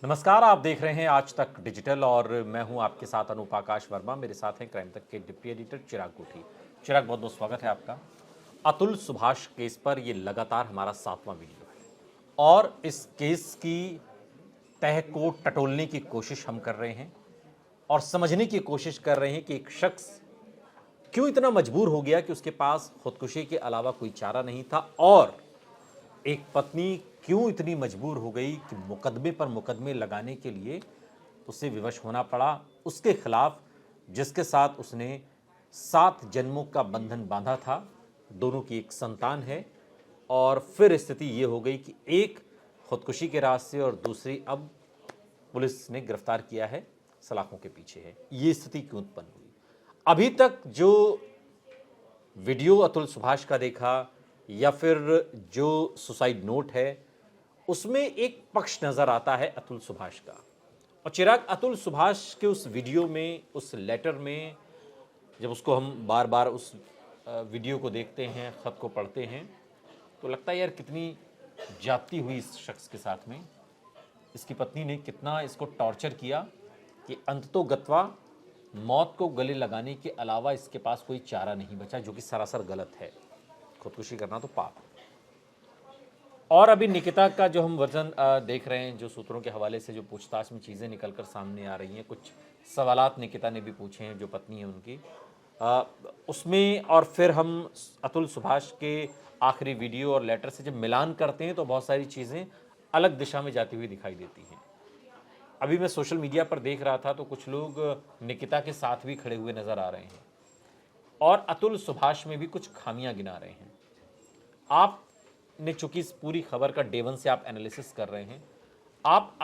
नमस्कार, आप देख रहे हैं आज तक डिजिटल और मैं हूं आपके साथ अनूप आकाश वर्मा। मेरे साथ हैं क्राइम तक के डिप्टी एडिटर चिराग कोठी। चिराग, बहुत बहुत स्वागत है आपका। अतुल सुभाष केस पर ये लगातार हमारा 7वां वीडियो है और इस केस की तह को टटोलने की कोशिश हम कर रहे हैं और समझने की कोशिश कर रहे हैं कि एक शख्स क्यों इतना मजबूर हो गया कि उसके पास खुदकुशी के अलावा कोई चारा नहीं था और एक पत्नी क्यों इतनी मजबूर हो गई कि मुकदमे पर मुकदमे लगाने के लिए उसे विवश होना पड़ा उसके खिलाफ, जिसके साथ उसने 7 जन्मों का बंधन बांधा था। दोनों की एक संतान है और फिर स्थिति ये हो गई कि एक खुदकुशी के रास्ते और दूसरी अब पुलिस ने गिरफ्तार किया है, सलाखों के पीछे है। ये स्थिति क्यों उत्पन्न हुई? अभी तक जो वीडियो अतुल सुभाष का देखा या फिर जो सुसाइड नोट है, उसमें एक पक्ष नजर आता है अतुल सुभाष का। और चिराग, अतुल सुभाष के उस वीडियो में, उस लेटर में, जब उसको हम बार बार उस वीडियो को देखते हैं, खत को पढ़ते हैं, तो लगता है यार कितनी जाती हुई इस शख्स के साथ में। इसकी पत्नी ने कितना इसको टॉर्चर किया कि अंततोगत्वा मौत को गले लगाने के अलावा इसके पास कोई चारा नहीं बचा, जो कि सरासर गलत है। खुदकुशी करना तो पाप है। और अभी निकिता का जो हम वर्जन देख रहे हैं, जो सूत्रों के हवाले से जो पूछताछ में चीज़ें निकलकर सामने आ रही हैं, कुछ सवालात निकिता ने भी पूछे हैं, जो पत्नी है उनकी, उसमें और फिर हम अतुल सुभाष के आखिरी वीडियो और लेटर से जब मिलान करते हैं तो बहुत सारी चीज़ें अलग दिशा में जाती हुई दिखाई देती हैं। अभी मैं सोशल मीडिया पर देख रहा था तो कुछ लोग निकिता के साथ भी खड़े हुए नजर आ रहे हैं और अतुल सुभाष में भी कुछ खामियां गिना रहे हैं। आपने चूंकि इस पूरी खबर का डे वन से आप एनालिसिस कर रहे हैं, आप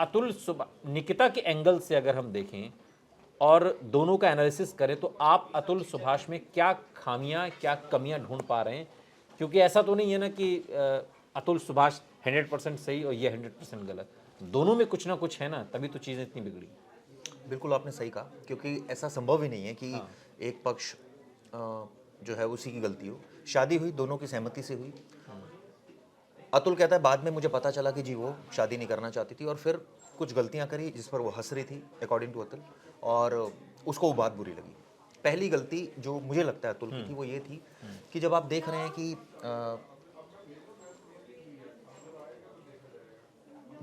निकिता के एंगल से अगर हम देखें और दोनों का एनालिसिस करें तो आप अतुल सुभाष में क्या खामियां, क्या कमियां ढूंढ पा रहे हैं? क्योंकि ऐसा तो नहीं है ना कि अतुल सुभाष 100% सही और ये 100% गलत। दोनों में कुछ ना कुछ है ना, तभी तो चीज़ें इतनी बिगड़ी। बिल्कुल आपने सही कहा, क्योंकि ऐसा संभव ही नहीं है कि एक पक्ष जो है उसी की गलती हो। शादी हुई, दोनों की सहमति से हुई। अतुल कहता है बाद में मुझे पता चला कि जी वो शादी नहीं करना चाहती थी और फिर कुछ गलतियां करी जिस पर वो हंस रही थी, अकॉर्डिंग टू अतुल, और उसको वो बात बुरी लगी। पहली गलती जो मुझे लगता है अतुल की थी वो ये थी कि जब आप देख रहे हैं कि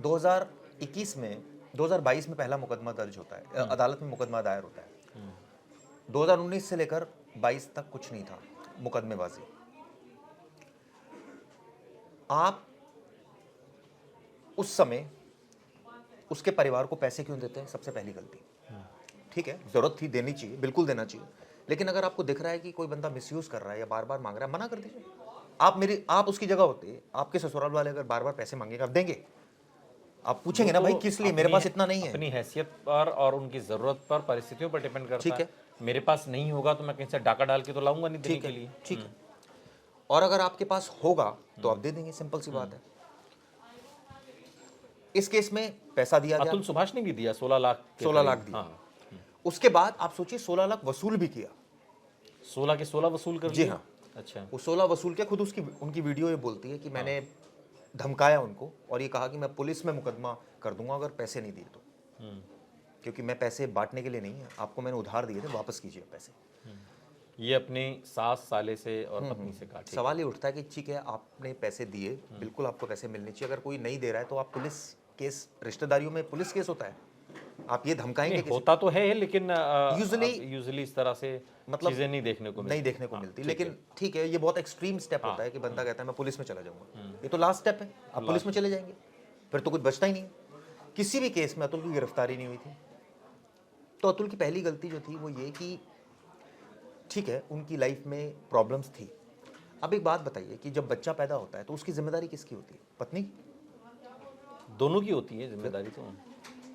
2021 में 2022 में पहला मुकदमा दर्ज होता है, अदालत में मुकदमा दायर होता है। 2019 से लेकर 22 तक कुछ नहीं था मुकदमेबाजी। आप उस समय उसके परिवार को पैसे क्यों देते हैं? सबसे पहली गलती। ठीक है, जरूरत थी, देनी चाहिए, बिल्कुल देना चाहिए, लेकिन अगर आपको दिख रहा है कि कोई बंदा मिसयूज कर रहा है या बार बार मांग रहा है, मना कर दीजिए। आप उसकी जगह होते, आपके ससुराल वाले अगर बार बार पैसे मांगेंगे, आप देंगे? आप पूछेंगे ना, भाई किस लिए, मेरे पास इतना नहीं है। अपनी हैसियत पर और उनकी जरूरत पर, परिस्थितियों पर डिपेंड करता ठीक है। मेरे पास नहीं होगा तो मैं कहीं से डाका डाल के तो लाऊंगा नहीं देने ठीक के है, लिए। ठीक है। और अगर आपके पास होगा तो आप दे देंगे, सिंपल सी बात है। इस केस में पैसा दिया गया, अतुल सुभाष ने भी दिया 16 लाख के 16 करीब। लाख दिया। हाँ, उसके बाद आप सोचिए 16 लाख वसूल भी किया। 16 के 16 वसूल कर जी लिए? हाँ। अच्छा। वो 16 वसूल के, खुद उनकी वीडियो ये बोलती है कि मैंने धमकाया उनको और ये कहा कि मैं पुलिस में मुकदमा कर दूंगा अगर पैसे नहीं दिए तो, क्योंकि मैं पैसे बांटने के लिए नहीं है, आपको मैंने उधार दिए थे, वापस कीजिए पैसे। ये अपने सास साले से और पत्नी से काटे। सवाल ये उठता है कि ठीक है आपने पैसे दिए, बिल्कुल आपको पैसे मिलने चाहिए, अगर कोई नहीं दे रहा है तो आप पुलिस केस, रिश्तेदारियों में पुलिस केस होता है, आप ये धमकाएंगे किसी? होता तो है लेकिन यूजुअली इस तरह से मतलब चीजें नहीं देखने को मिलती। लेकिन ठीक है, ये बहुत एक्सट्रीम स्टेप होता है कि बंदा कहता है मैं पुलिस में चला जाऊंगा। ये तो लास्ट स्टेप है, आप पुलिस में चले जाएंगे, फिर तो कुछ बचता ही नहीं। किसी भी केस में अतुल की गिरफ्तारी नहीं हुई थी। तो अतुल की पहली गलती जो थी वो ये कि ठीक है उनकी लाइफ में प्रॉब्लम्स थी। अब एक बात बताइए कि जब बच्चा पैदा होता है तो उसकी जिम्मेदारी किसकी होती है? पत्नी? दोनों की होती है जिम्मेदारी तो।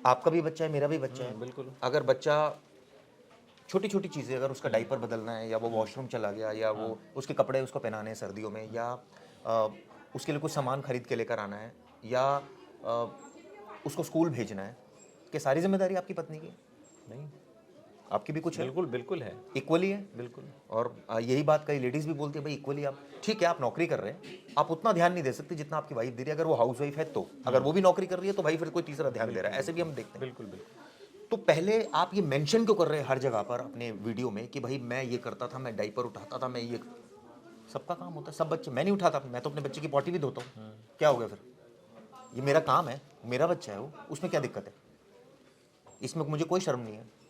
आपका भी बच्चा है, मेरा भी बच्चा है। बिल्कुल। अगर बच्चा छोटी छोटी चीज़ें, अगर उसका डाइपर बदलना है या वो वॉशरूम चला गया या वो उसके कपड़े उसको पहनाने हैं सर्दियों में, या उसके लिए कुछ सामान खरीद के लेकर आना है, या उसको स्कूल भेजना है, कि सारी जिम्मेदारी आपकी पत्नी की? नहीं, आपकी भी कुछ है, बिल्कुल बिल्कुल है, इक्वली है। बिल्कुल। और यही बात कई लेडीज भी बोलती है, भाई इक्वली आप ठीक है, आप नौकरी कर रहे हैं, आप उतना ध्यान नहीं दे सकते जितना आपकी वाइफ दे रही है। अगर वो हाउस वाइफ है तो, अगर वो भी नौकरी कर रही है तो भाई फिर कोई तीसरा ध्यान दे रहा है, ऐसे भी हम देखते हैं। बिल्कुल बिल्कुल। तो पहले आप ये मेंशन क्यों कर रहे हैं हर जगह पर अपने वीडियो में कि भाई मैं ये करता था, मैं डायपर उठाता था, मैं ये, सबका काम होता है, सब बच्चे, मैं नहीं उठाता, मैं तो अपने बच्चे की पॉटी भी धोता हूँ, क्या हो गया फिर? ये मेरा काम है, मेरा बच्चा है वो, उसमें क्या दिक्कत है? इसमें मुझे कोई शर्म नहीं है।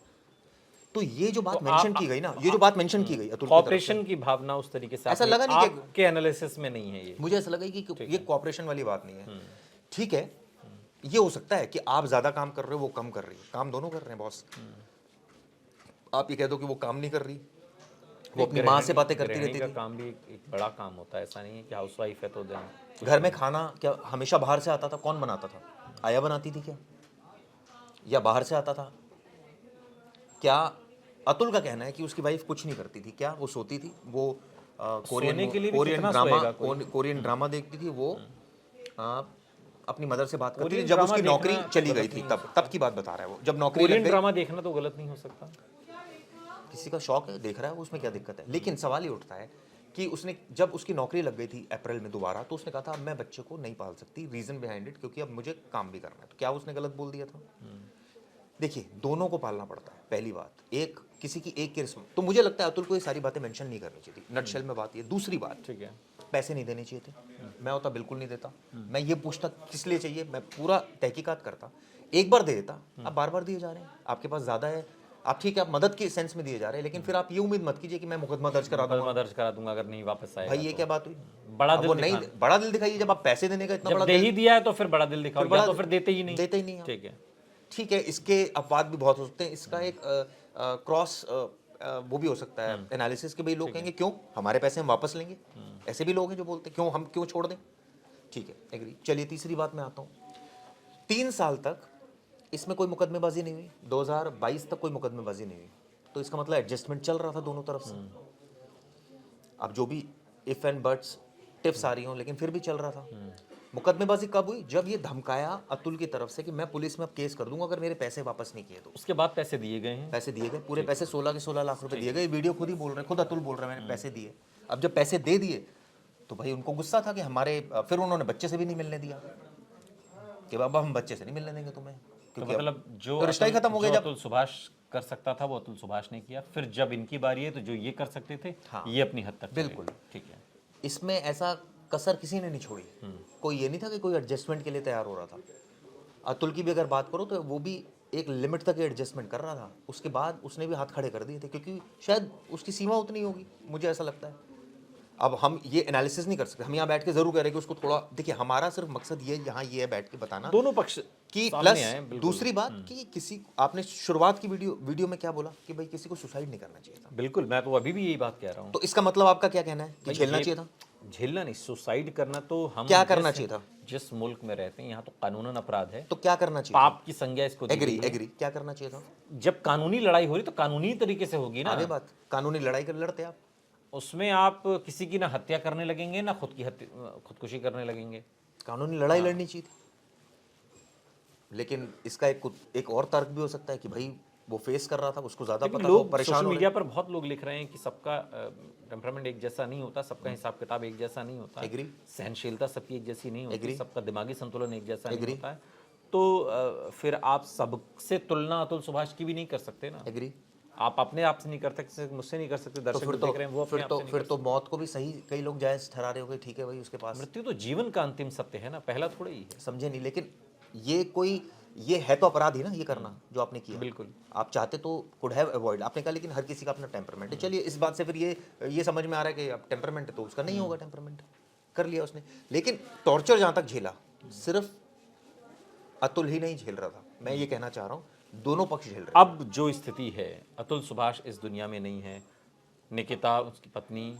तो ये जो बात तो मेंशन की गई ना, ये जो बात मेंशन की गई अतुल की तरफ से, कॉपरेशन की भावना उस तरीके से ऐसा आपने- लगा नहीं कि- आपके एनालिसिस में नहीं है ये। मुझे ऐसा लगा कि ये कॉपरेशन वाली बात नहीं है। ठीक है, ये हो सकता है कि आप ज्यादा काम कर रहे हो, वो कम कर रही है, काम दोनों कर रहे हैं बॉस। आप ये कह दो कि वो काम नहीं कर रही, वो अपनी माँ से बातें करती गृहिणी रहती का थी। काम भी एक बड़ा काम होता है, ऐसा नहीं है कि हाउसवाइफ है तो दें। घर में खाना क्या हमेशा बाहर से आता था? कौन बनाता था? आया बनाती थी क्या, या बाहर से आता था? क्या अतुल का कहना है कि उसकी वाइफ कुछ नहीं करती थी क्या? वो सोती थी, वो सोने के लिए भी कोरियन कितना ड्रामा, सोएगा कोई? कोरियन ड्रामा देखती थी वो, आ, अपनी मदर से बात करती थी कोरियन जब ड्रामा उसकी नौकरी देखना चली गई गलत थी, नहीं हो तब की बात बता रहा है वो, जब नौकरी लग कोरियन गई। ड्रामा देखना तो गलत नहीं हो सकता। किसी का शौक है, देख रहा है, उसमें क्या दिक्कत है? लेकिन सवाल ये उठता है कि उसने जब उसकी नौकरी लग गई थी अप्रैल में दोबारा, तो उसने कहा था अब मैं बच्चे को नहीं पाल सकती, रीजन बिहाइंड इट, क्योंकि अब मुझे काम भी करना है। तो क्या उसने गलत बोल दिया था? देखिए, दोनों को पालना पड़ता है, पहली बात। एक किसी की एक की रिस्पॉन्स, तो मुझे लगता है अतुल को ये सारी बातें मेंशन नहीं करनी चाहिए थी। नटशेल में बात ये। दूसरी बात, ठीक है, पैसे नहीं देने चाहिए थे। मैं होता बिल्कुल नहीं देता। मैं ये पूछता किस लिए चाहिए, मैं पूरा तहकीकात करता, एक बार दे देता। अब बार बार दिए जा रहे हैं, आपके पास ज्यादा है, आप ठीक है, आप मदद के सेंस में दिए जा रहे हैं, लेकिन फिर आप ये उम्मीद मत कीजिए कि मैं मुकदमा दर्ज करा दूंगा। मुकदमा दर्ज करा दूंगा अगर नहीं वापस आएगा भाई ये तो। क्या बात हुई? बड़ा अब दिल वो नहीं, दिखाना। बड़ा दिल दिखाइए जब आप पैसे देने का इतना जब बड़ा दे ही दिया है तो फिर बड़ा दिल दिखाओ, फिर या तो फिर देते ही नहीं। देते ही नहीं आप। ठीक है, ठीक है, इसके अपवाद भी बहुत हो सकते हैं। इसका एक क्रॉस वो भी हो सकता है एनालिसिस के, भाई लोग कहेंगे क्यों हमारे पैसे हम वापस लेंगे, ऐसे भी लोग हैं जो बोलते हैं क्यों हम क्यों छोड़ दें। ठीक है, एग्री। चलिए तीसरी बात में आता हूँ। 3 साल तक इसमें कोई मुकदमेबाजी नहीं हुई, 2022 तक कोई मुकदमेबाजी नहीं हुई, तो इसका मतलब एडजस्टमेंट चल रहा था दोनों तरफ से। अब जो भी इफ एंड बट्स टिप्स आ रही हों, लेकिन फिर भी चल रहा था। मुकदमेबाजी कब हुई? जब ये धमकाया अतुल की तरफ से कि मैं पुलिस में अब केस कर दूंगा अगर मेरे पैसे वापस नहीं किए तो। उसके बाद पैसे दिए गए हैं। पैसे दिए गए, पूरे पैसे 16 के 16 लाख रुपए दिए गए। वीडियो खुद ही बोल रहे हैं, खुद अतुल बोल रहे हैं मैंने पैसे दिए। अब जब पैसे दे दिए तो भाई उनको गुस्सा था कि हमारे, फिर उन्होंने बच्चे से भी नहीं मिलने दिया कि बाबा हम बच्चे से नहीं मिलने देंगे तुम्हें, तो क्योंकि मतलब जो तो रिश्ता ही खत्म हो गया जो जब। अतुल सुभाष कर सकता था वो अतुल सुभाष ने किया। फिर जब इनकी बारी है तो जो ये कर सकते थे हाँ। ये अपनी हद तक बिल्कुल। चले। ठीक है, इसमें ऐसा कसर किसी ने नहीं छोड़ी। कोई ये नहीं था कि कोई एडजस्टमेंट के लिए तैयार हो रहा था। अतुल की भी अगर बात करो तो वो भी एक लिमिट तक एडजस्टमेंट कर रहा था, उसके बाद उसने भी हाथ खड़े कर दिए थे, क्योंकि शायद उसकी सीमा उतनी होगी, मुझे ऐसा लगता है। अब हम ये एनालिसिस नहीं कर सकते, हम यहाँ बैठ के जरूर कह रहे हैं कि उसको थोड़ा देखिए, हमारा सिर्फ मकसद ये यहाँ ये है बैठ के बताना दोनों पक्ष कि सामने प्लस आए, बिल्कुल। दूसरी बात कि किसी, आपने शुरुआत की वीडियो में क्या बोला कि भाई किसी को सुसाइड नहीं करना चाहिए था, बिल्कुल, मैं तो अभी भी यही बात कह रहा हूँ। तो इसका मतलब आपका क्या कहना है कि भाई झेलना ये- चाहिए था? झेलना नहीं, सुसाइड करना तो हम क्या करना जिस- चाहिए था? जिस मुल्क में रहते हैं यहाँ तो कानूनन अपराध है, तो क्या करना चाहिए? पाप की संज्ञा इसको दी एग्री गई है। एग्री, क्या करना चाहिए था? जब कानूनी लड़ाई हो रही तो कानूनी तरीके से होगी ना। आगे बात, कानूनी लड़ाई कर लड़ते आप, उसमें आप किसी की ना हत्या करने लगेंगे ना खुदकुशी करने लगेंगे। कानूनी लड़ाई लड़नी चाहिए थी। लेकिन इसका एक और तर्क भी हो सकता है कि भाई वो फेस कर रहा था, उसको ज्यादा लेकिन पता था, वो लोग परेशान सोशल हो मीडिया रहे। पर बहुत लोग लिख रहे हैं कि सबका टेम्परामेंट एक जैसा नहीं होता, सबका हिसाब किताब एक जैसा नहीं होता, Agree. सहनशीलता सबकी एक जैसी नहीं होती, Agree. सबका दिमागी संतुलन एक जैसा नहीं Agree. होता है। तो फिर आप सबसे तुलना अतुल सुभाष की भी नहीं कर सकते ना। एग्री। आप अपने आप से नहीं कर सकते, मुझसे नहीं कर सकते, तो दर्शक फिर जो तो देख रहे हैं वो अपने आप से नहीं फिर कर तो मौत को भी सही कई लोग जायज ठहरा रहे हो, ठीक है भाई उसके पास, सकते। मृत्यु तो जीवन का अंतिम सत्य है ना, पहला थोड़ा ही है। समझे नहीं। लेकिन ये है तो अपराध ही ना, ये करना जो आपने किया। बिल्कुल। आप चाहते तो कुड हैव अवॉइड, आपने कहा, लेकिन हर किसी का अपना टेम्परमेंट है। चलिए इस बात से फिर ये समझ में आ रहा है कि अब टेम्परमेंट है तो उसका नहीं होगा, टेम्परमेंट कर लिया उसने। लेकिन टॉर्चर जहां तक झेला, सिर्फ अतुल ही नहीं झेल रहा था, मैं ये कहना चाह रहा हूँ दोनों पक्ष झेल रहे हैं। अब जो स्थिति है, अतुल सुभाष इस दुनिया में नहीं है, निकिता, उसकी पत्नी,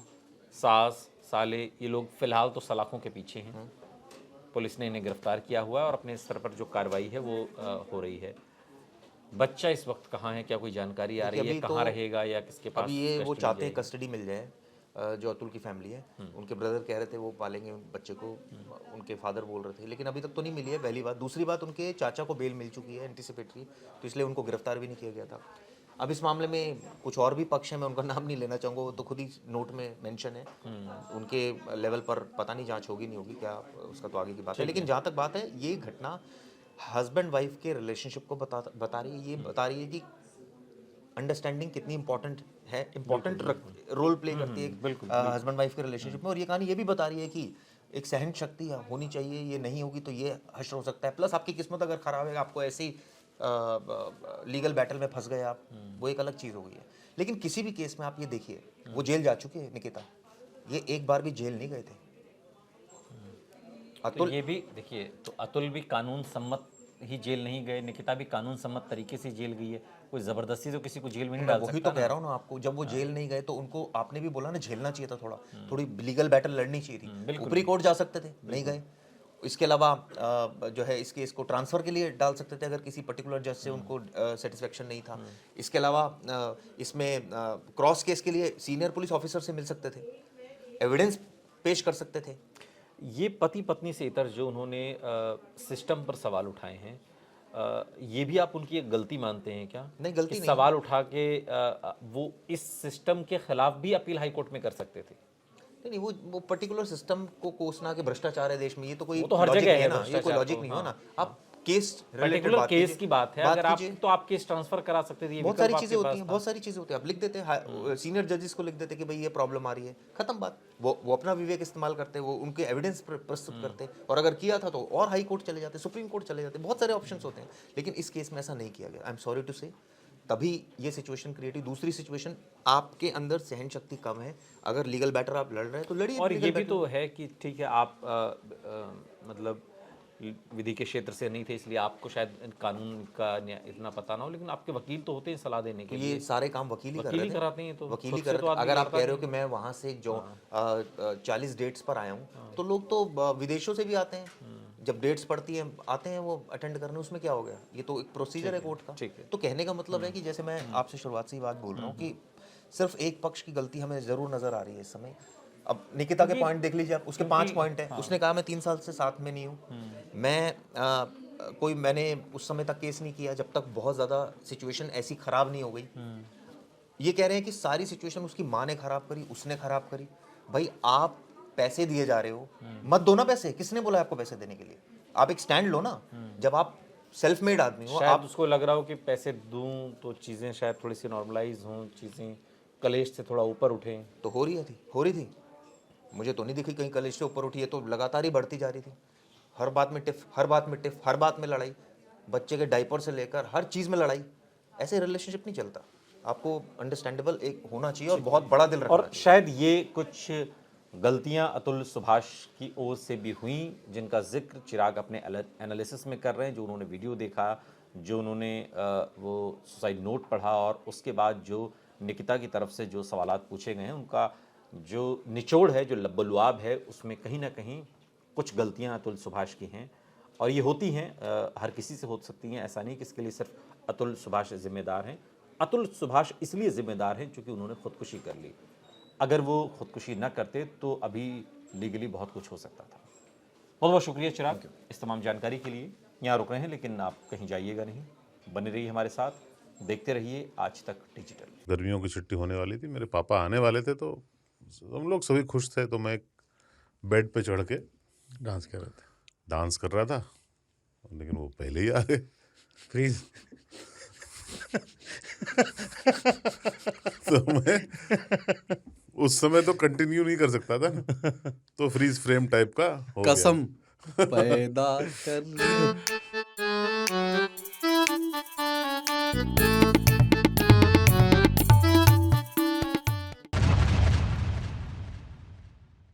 सास, साले, ये लोग फिलहाल तो सलाखों के पीछे हैं। पुलिस ने इन्हें गिरफ्तार किया हुआ है और अपने स्तर पर जो कार्रवाई है वो हो रही है। बच्चा इस वक्त कहाँ है, क्या कोई जानकारी आ रही है, अभी कहाँ तो- रहेगा या किसके पास? अभी ये वो custody चाहते हैं जाएगी? कस्टडी मिल जाए, जो अतुल की फैमिली है, उनके ब्रदर कह रहे थे वो पालेंगे बच्चे को, उनके फादर बोल रहे थे, लेकिन अभी तक तो नहीं मिली है, पहली बात। दूसरी बात, उनके चाचा को बेल मिल चुकी है एंटीसिपेटरी, तो इसलिए उनको गिरफ्तार भी नहीं किया गया था। अब इस मामले में कुछ और भी पक्ष हैं, मैं उनका नाम नहीं लेना चाहूँगा, वो तो खुद ही नोट में मेंशन है। उनके लेवल पर पता नहीं जांच होगी नहीं होगी क्या, उसका तो आगे की बात है। लेकिन जहाँ तक बात है, ये घटना हस्बैंड वाइफ के रिलेशनशिप को बता रही है। ये बता रही है कि अंडरस्टैंडिंग कितनी इंपॉर्टेंट है, इंपॉर्टेंट रोल प्ले करती है हस्बैंड वाइफ के रिलेशनशिप में। और ये कहानी ये भी बता रही है कि एक सहन शक्ति होनी चाहिए, ये नहीं होगी तो ये हश्र हो सकता है। प्लस आपकी किस्मत अगर खराब है, आपको ऐसे ही लीगल बैटल में फंस गए आप, वो एक अलग चीज़ हो गई है। लेकिन किसी भी केस में आप ये देखिए, वो जेल जा चुके हैं निकिता, ये एक बार भी जेल नहीं गए थे। तो ये भी देखिए, तो अतुल भी कानून सम्मत ही जेल नहीं गए, निकिता भी कानून सम्मत तरीके से जेल गई है। कोई जबरदस्ती तो किसी को जेल में नहीं डाल सकता। वही तो कह रहा हूँ ना आपको, जब वो जेल नहीं गए तो उनको, आपने भी बोला ना, झेलना चाहिए था, थोड़ी लीगल बैटल लड़नी चाहिए थी। ऊपरी कोर्ट जा सकते थे, नहीं गए। इसके अलावा जो है इस केस को ट्रांसफर के लिए डाल सकते थे अगर किसी पर्टिकुलर जज से उनको सेटिस्फेक्शन नहीं था। इसके अलावा इसमें क्रॉस केस के लिए सीनियर पुलिस ऑफिसर से मिल सकते थे, एविडेंस पेश कर सकते थे। ये पति पत्नी से इतर जो उन्होंने सिस्टम पर सवाल उठाए हैं, ये भी आप उनकी एक गलती मानते हैं क्या? नहीं, गलती कि नहीं। सवाल उठा के वो इस सिस्टम के खिलाफ भी अपील हाई कोर्ट में कर सकते थे। नहीं, वो पर्टिकुलर सिस्टम को कोसना कि भ्रष्टाचार है देश में, ये तो कोई वो तो हर लॉजिक जगह नहीं है है ना, ये कोई लॉजिक नहीं हो ना। आप केस पर्टिकुलर केस की बात है, अगर आप तो आप केस ट्रांसफर करा सकते थे। बहुत सारी चीजें होती हैं, बहुत सारी चीजें होती हैं। आप लिख देते हैं, सीनियर जजेस को लिख देते कि भाई ये प्रॉब्लम आ रही है, खत्म बात। वो अपना विवेक इस्तेमाल करते, वो उनके एविडेंस प्रस्तुत करते, और अगर किया था तो और हाई कोर्ट चले जाते, सुप्रीम कोर्ट चले जाते, बहुत सारे ऑप्शंस होते हैं। लेकिन इस केस में ऐसा नहीं किया गया। आई एम सॉरी टू से, तभी ये सिचुएशन क्रिएट हुई। दूसरी सिचुएशन, आपके अंदर सहन शक्ति कम है, अगर लीगल बैटर आप लड़ रहे हैं तो लड़िए। और ये भी तो है कि ठीक है, आप मतलब विधि के क्षेत्र से नहीं थे, इसलिए आपको शायद कानून का इतना पता ना हो, लेकिन आपके वकील तो होते हैं सलाह देने के लिए। ये सारे काम वकील ही कराते हैं। तो वकील ही कराते हैं। अगर आप कह रहे हो कि मैं वहाँ से जो 40 डेट्स पर आया हूँ, तो लोग तो विदेशों से भी आते हैं, जब डेट्स पड़ती हैं आते हैं वो अटेंड करने, उसमें क्या हो गया? ये तो एक प्रोसीजर है कोर्ट का। तो कहने का मतलब है कि जैसे मैं आपसे शुरुआत से ही बात बोल रहा हूँ कि सिर्फ एक पक्ष की गलती हमें जरूर नजर आ रही है इस समय। अब निकिता के पॉइंट देख लीजिए आप, उसके 5 पॉइंट हैं। उसने कहा मैं 3 साल से साथ में नहीं हूँ, मैं मैंने उस समय तक केस नहीं किया जब तक बहुत ज़्यादा सिचुएशन ऐसी ख़राब नहीं हो गई। ये कह रहे हैं कि सारी सिचुएशन उसकी माँ ने ख़राब करी, उसने ख़राब करी। भाई आप पैसे दिए जा रहे हो, मत दो ना पैसे। किसने बोला आपको पैसे देने के लिए? आप एक स्टैंड लो ना। जब आप सेल्फ मेड आदमी हो, शायद उसको लग रहा हो कि पैसे दूं तो चीज़ें शायद थोड़ी सी नॉर्मलाइज हों, चीज़ें कलेश से थोड़ा ऊपर उठें। तो हो रही थी। मुझे तो नहीं दिखी कहीं कलेश से ऊपर उठी है, तो लगातार ही बढ़ती जा रही थी। हर बात में टिफ, हर बात में टिफ, हर बात में लड़ाई, बच्चे के डायपर से लेकर हर चीज़ में लड़ाई। ऐसे रिलेशनशिप नहीं चलता। आपको अंडरस्टैंडेबल एक होना चाहिए और बहुत बड़ा दिल रखना और चाहिए। शायद ये कुछ गलतियां अतुल सुभाष की ओर से भी हुई, जिनका जिक्र चिराग अपने एनालिसिस में कर रहे हैं। जो उन्होंने वीडियो देखा, जो उन्होंने वो सुसाइड नोट पढ़ा, और उसके बाद जो निकिता की तरफ से जो सवालात पूछे गए हैं, उनका जो निचोड़ है, जो लब्बलुआब है, उसमें कहीं ना कहीं कुछ गलतियां अतुल सुभाष की हैं। और ये होती हैं, हर किसी से हो सकती हैं, ऐसा नहीं कि इसके लिए सिर्फ अतुल सुभाष जिम्मेदार हैं। अतुल सुभाष इसलिए जिम्मेदार हैं क्योंकि उन्होंने खुदकुशी कर ली। अगर वो खुदकुशी न करते तो अभी लीगली बहुत कुछ हो सकता था। बहुत बहुत शुक्रिया चिराग इस तमाम जानकारी के लिए। यहाँ रुक रहे हैं, लेकिन आप कहीं जाइएगा नहीं, बने रहिए हमारे साथ, देखते रहिए आज तक डिजिटल। गर्मियों की छुट्टी होने वाली थी, मेरे पापा आने वाले थे, तो हम लोग सभी खुश थे। तो मैं बेड पे चढ़ के डांस कर रहे थे, डांस कर रहा था, लेकिन वो पहले ही आ गए। फ्रीज। तो मैं उस समय तो कंटिन्यू नहीं कर सकता था ना, तो फ्रीज फ्रेम टाइप का हो गया। कसम पैदा कर